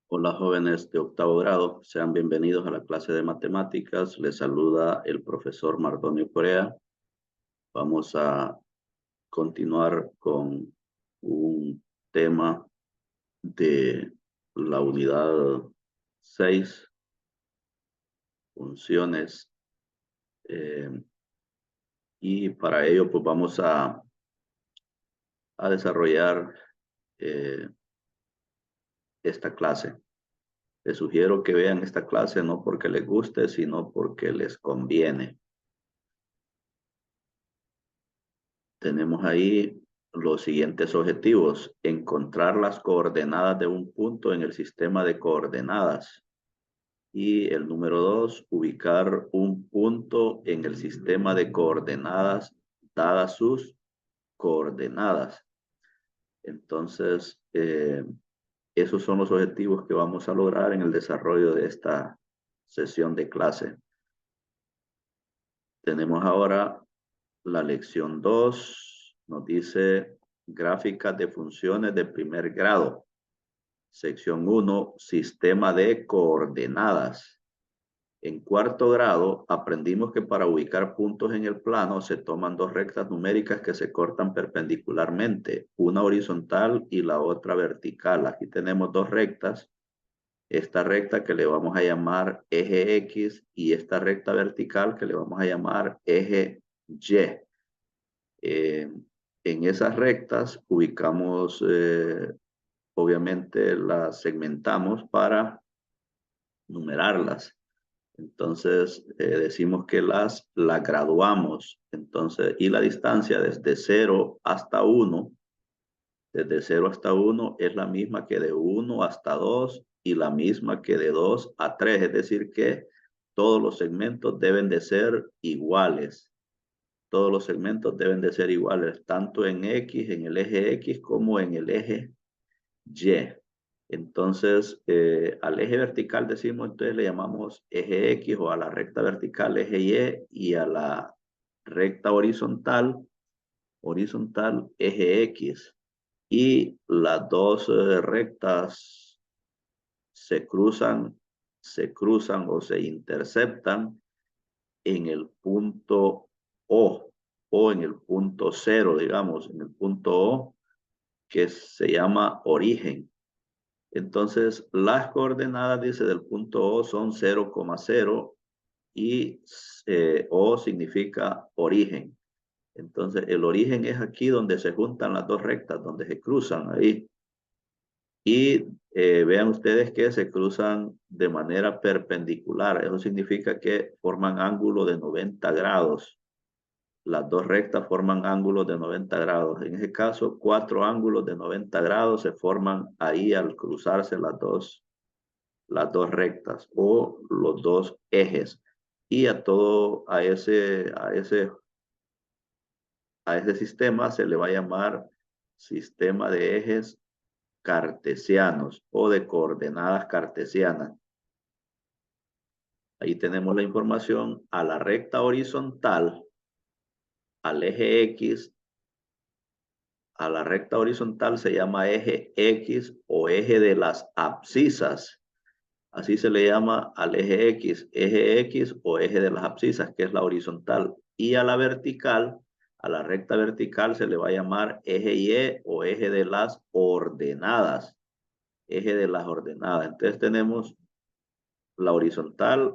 Hola jóvenes de octavo grado, sean bienvenidos a la clase de matemáticas. Les saluda el profesor Mardonio Corea. Vamos a continuar con un tema de la unidad 6, funciones. eh, y para ello pues vamos a desarrollar eh, esta clase. Les sugiero que vean esta clase no porque les guste, sino porque les conviene. Tenemos ahí los siguientes objetivos: encontrar las coordenadas de un punto en el sistema de coordenadas. Y el número 2, ubicar un punto en el sistema de coordenadas dadas sus coordenadas. Entonces, esos son los objetivos que vamos a lograr en el desarrollo de esta sesión de clase. Tenemos ahora la lección 2, nos dice gráficas de funciones de primer grado. Sección 1, sistema de coordenadas. En cuarto grado aprendimos que para ubicar puntos en el plano se toman dos rectas numéricas que se cortan perpendicularmente, una horizontal y la otra vertical. Aquí tenemos dos rectas, esta recta que le vamos a llamar eje X y esta recta vertical que le vamos a llamar eje Y. En esas rectas ubicamos, obviamente las segmentamos para numerarlas. Entonces decimos que las graduamos. Entonces, y la distancia desde 0 hasta 1, desde 0 hasta 1 es la misma que de 1 hasta 2 y la misma que de 2 a 3. Es decir que todos los segmentos deben de ser iguales. Todos los segmentos deben de ser iguales, tanto en X, en el eje X, como en el eje Y. Entonces, al eje vertical decimos, entonces le llamamos eje X, o a la recta vertical eje Y, y a la recta horizontal eje X. Y las dos rectas se cruzan o se interceptan en el punto o en el punto 0, digamos, en el punto O, que se llama origen. Entonces, las coordenadas, dice, del punto O son 0,0 y O significa origen. Entonces, el origen es aquí donde se juntan las dos rectas, donde se cruzan ahí. Y vean ustedes que se cruzan de manera perpendicular. Eso significa que forman ángulo de 90 grados. Las dos rectas forman ángulos de 90 grados. En ese caso, 4 ángulos de 90 grados se forman ahí al cruzarse las dos rectas o los dos ejes. Y a ese sistema se le va a llamar sistema de ejes cartesianos o de coordenadas cartesianas. Ahí tenemos la información. A la recta horizontal, al eje X, a la recta horizontal se llama eje X o eje de las abscisas. Así se le llama al eje X o eje de las abscisas, que es la horizontal. Y a la vertical, a la recta vertical se le va a llamar eje Y o eje de las ordenadas. Eje de las ordenadas. Entonces tenemos la horizontal,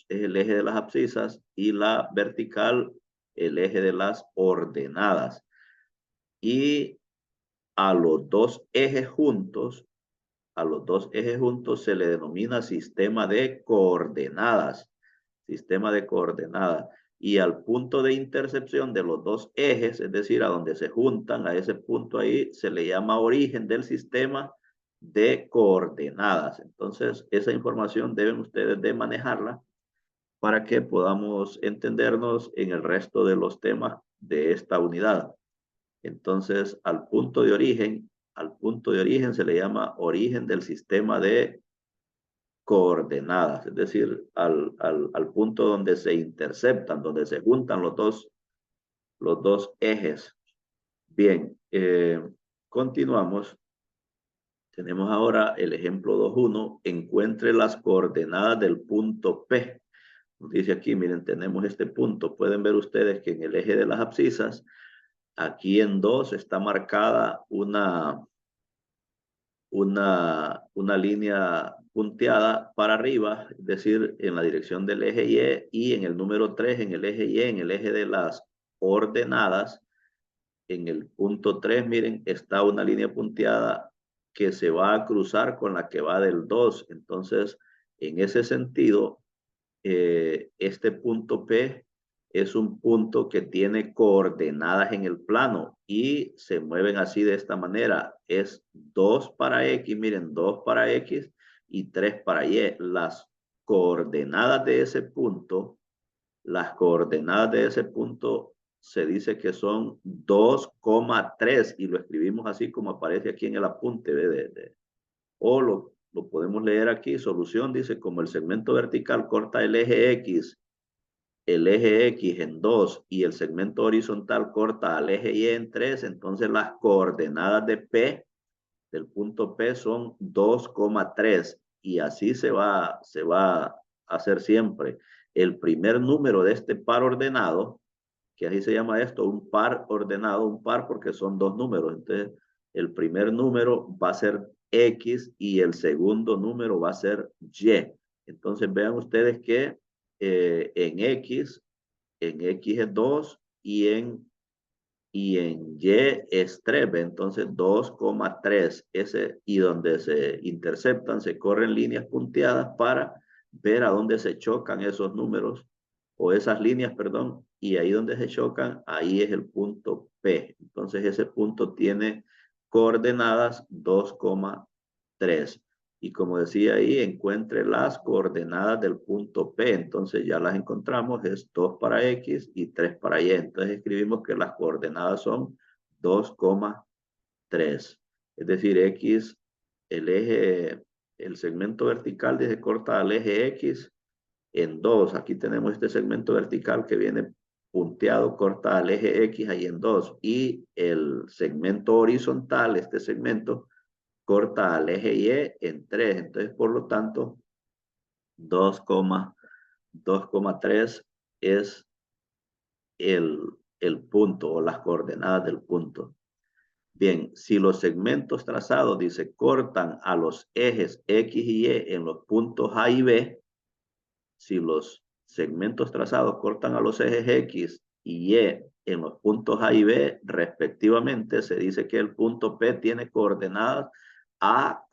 es el eje de las abscisas, y la vertical, el eje de las ordenadas. Y a los dos ejes juntos, se le denomina sistema de coordenadas. Sistema de coordenadas. Y al punto de intercepción de los dos ejes, es decir, a donde se juntan, a ese punto ahí, se le llama origen del sistema de coordenadas. Entonces, esa información deben ustedes de manejarla para que podamos entendernos en el resto de los temas de esta unidad. Entonces, al punto de origen se le llama origen del sistema de coordenadas, es decir, al punto donde se interceptan, donde se juntan los dos ejes. Bien, continuamos. Tenemos ahora el ejemplo 2.1. Encuentre las coordenadas del punto P. Nos dice aquí, miren, tenemos este punto. Pueden ver ustedes que en el eje de las abscisas, aquí en 2 está marcada una línea punteada para arriba, es decir, en la dirección del eje Y en el número 3 en el eje Y, en el eje de las ordenadas. En el punto 3 miren, está una línea punteada que se va a cruzar con la que va del 2. Entonces, en ese sentido, este punto P es un punto que tiene coordenadas en el plano y se mueven así de esta manera. Es 2 para X, miren, 2 para X y 3 para Y. Las coordenadas de ese punto, se dice que son 2,3 y lo escribimos así como aparece aquí en el apunte. O lo podemos leer aquí. Solución dice, como el segmento vertical corta el eje X en 2 y el segmento horizontal corta al eje Y en 3, entonces las coordenadas de P, del punto P, son 2,3 y así se va a hacer siempre. El primer número de este par ordenado, que así se llama esto, un par ordenado, un par porque son dos números. Entonces, el primer número va a ser X y el segundo número va a ser Y. Entonces, vean ustedes que en X es 2 y en Y es 3, ¿ve? Entonces 2,3. Y donde se interceptan, se corren líneas punteadas para ver a dónde se chocan esos números o esas líneas, perdón, y ahí donde se chocan, ahí es el punto P. Entonces ese punto tiene coordenadas 2,3. Y como decía ahí, encuentre las coordenadas del punto P. Entonces ya las encontramos, es 2 para X y 3 para Y. Entonces escribimos que las coordenadas son 2,3. Es decir, X, el segmento vertical dice corta al eje X en 2. Aquí tenemos este segmento vertical que viene punteado, corta al eje X ahí en 2. Y el segmento horizontal, este segmento, corta al eje Y en 3. Entonces, por lo tanto, 2,3 es el, el punto o las coordenadas del punto. Bien, si los segmentos trazados, dice, cortan a los ejes X y Y en los puntos A y B, si los segmentos trazados cortan a los ejes X y Y en los puntos A y B respectivamente, se dice que el punto P tiene coordenadas A,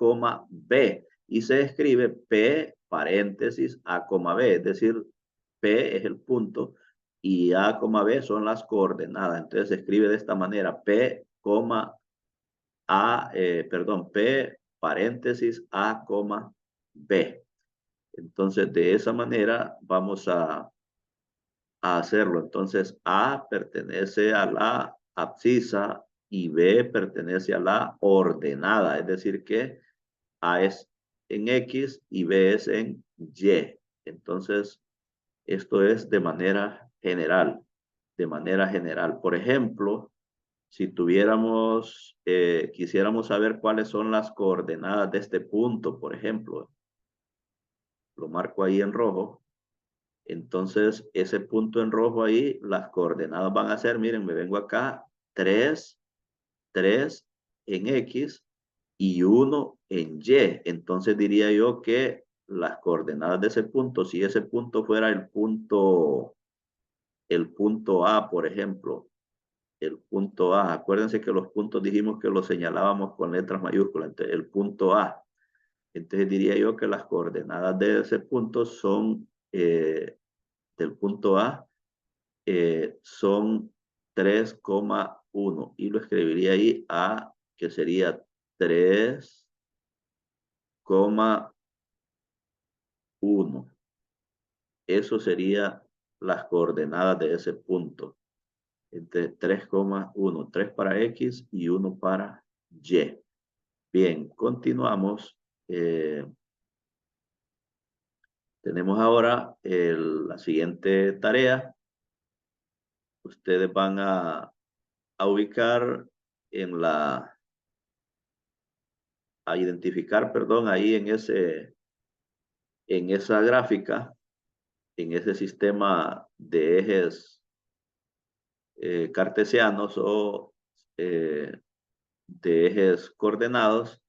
B y se escribe P paréntesis A, B, es decir, P es el punto y A, B son las coordenadas. Entonces se escribe de esta manera, P, P paréntesis A, B. Entonces, de esa manera vamos a hacerlo. Entonces, A pertenece a la abscisa y B pertenece a la ordenada. Es decir, que A es en X y B es en Y. Entonces, esto es de manera general. De manera general. Por ejemplo, si quisiéramos saber cuáles son las coordenadas de este punto, por ejemplo, lo marco ahí en rojo. Entonces, ese punto en rojo ahí, las coordenadas van a ser, miren, me vengo acá, 3 en X y 1 en Y. Entonces diría yo que las coordenadas de ese punto, si ese punto fuera el punto A, por ejemplo, el punto A, acuérdense que los puntos dijimos que los señalábamos con letras mayúsculas, entonces el punto A. Entonces diría yo que las coordenadas de ese punto son del punto A son 3,1 y lo escribiría ahí A, que sería 3,1. Eso sería las coordenadas de ese punto. Entre 3,1, 3 para X y 1 para Y. Bien, continuamos. Tenemos ahora la siguiente tarea. Ustedes van a ubicar en a identificar, perdón, ahí en esa gráfica, en ese sistema de ejes cartesianos o de ejes coordenados,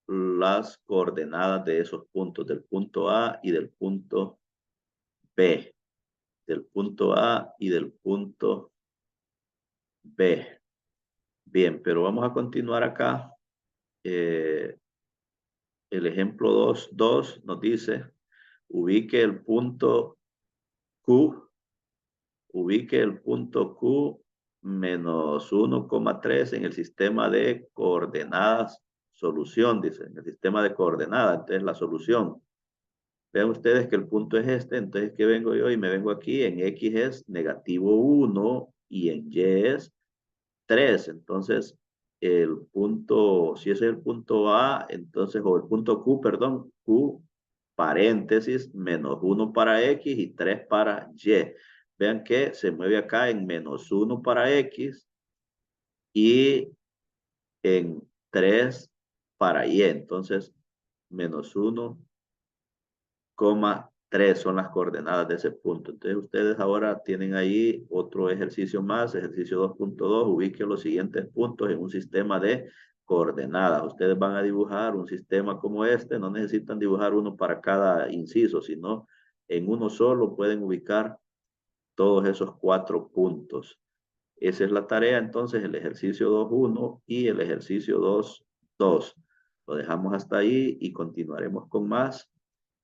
las coordenadas de esos puntos, del punto A y del punto B, del punto A y del punto B. Bien, pero vamos a continuar acá. El ejemplo 2 nos dice, ubique el punto Q, ubique el punto Q menos 1,3 en el sistema de coordenadas solución, dice, en el sistema de coordenadas, entonces la solución. Vean ustedes que el punto es este, entonces ¿qué vengo yo? Y me vengo aquí, en X es -1 y en Y es 3. Entonces, el punto, si ese es el punto A, entonces, o el punto Q, perdón, Q, paréntesis, -1 para X y 3 para Y. Vean que se mueve acá en -1 para X y en 3 para Y. Entonces, -1, 3 son las coordenadas de ese punto. Entonces ustedes ahora tienen ahí otro ejercicio más, ejercicio 2.2, ubique los siguientes puntos en un sistema de coordenadas. Ustedes van a dibujar un sistema como este, no necesitan dibujar uno para cada inciso, sino en uno solo pueden ubicar todos esos 4 puntos. Esa es la tarea, entonces, el ejercicio 2.1 y el ejercicio 2.2. Lo dejamos hasta ahí y continuaremos con más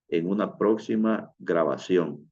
en una próxima grabación.